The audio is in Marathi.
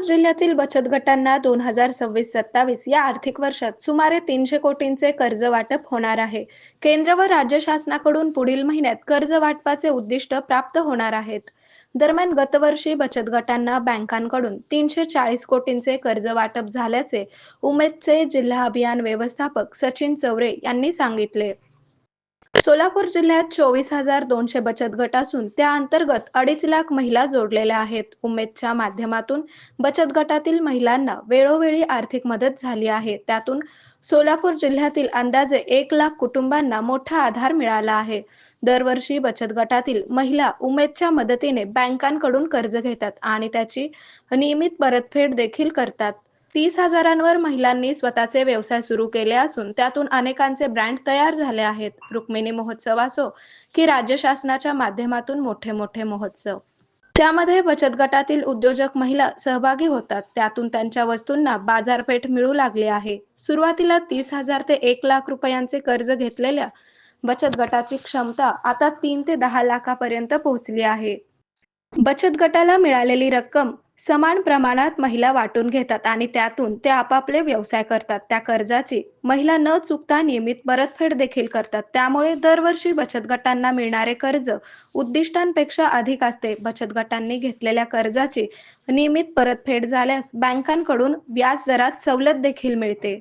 जिल्ह्यातील बचत गटांना 2026-27 या आर्थिक वर्षात सुमारे 300 कोटींचे कर्ज वाटप होणार आहे. केंद्र व राज्य शासनाकडून पुढील महिन्यात कर्ज वाटपाचे उद्दिष्ट प्राप्त होणार आहेत. दरम्यान गतवर्षी बचत गटांना बँकांकडून 340 कोटींचे कर्ज वाटप झाल्याचे उमेदचे जिल्हा अभियान व्यवस्थापक सचिन चौरे यांनी सांगितले. सोलापूर जिल्ह्यात 24,200 बचत गट असून त्या अंतर्गत 2.5 लाख महिला जोडलेल्या आहेत. उमेदच्या माध्यमातून बचत गटातील महिलांना वेळोवेळी आर्थिक मदत झाली आहे. त्यातून सोलापूर जिल्ह्यातील अंदाजे 1 लाख कुटुंबांना मोठा आधार मिळाला आहे. दरवर्षी बचत गटातील महिला उमेदच्या मदतीने बँकांकडून कर्ज घेतात आणि त्याची नियमित परतफेड देखील करतात. 30,000वर महिलांनी स्वतःचे व्यवसाय सुरू केले असून त्यातून अनेकांचे ब्रँड तयार झाले आहेत. रुक्मिणी महोत्सव असो की राज्य शासनाच्या माध्यमातून मोठे मोठे महोत्सव, त्यामध्ये बचत गटातील उद्योजक महिला सहभागी होतात. त्यातून त्यांच्या वस्तूंना बाजारपेठ मिळू लागली आहे. सुरुवातीला 30,000 ते 1 लाख रुपयांचे कर्ज घेतलेल्या बचत गटाची क्षमता आता 3 ते 10 लाखापर्यंत पोहोचली आहे. बचत गटाला मिळालेली रक्कम समान प्रमाणात महिला वाटून घेतात आणि त्यातून ते आपापले व्यवसाय करतात. त्या कर्जाची महिला न चुकता नियमित परतफेड देखील करतात. त्यामुळे दरवर्षी बचत गटांना मिळणारे कर्ज उद्दिष्टांपेक्षा अधिक असते. बचत गटांनी घेतलेल्या कर्जाची नियमित परतफेड झाल्यास बँकांकडून व्याज दरात सवलत देखील मिळते.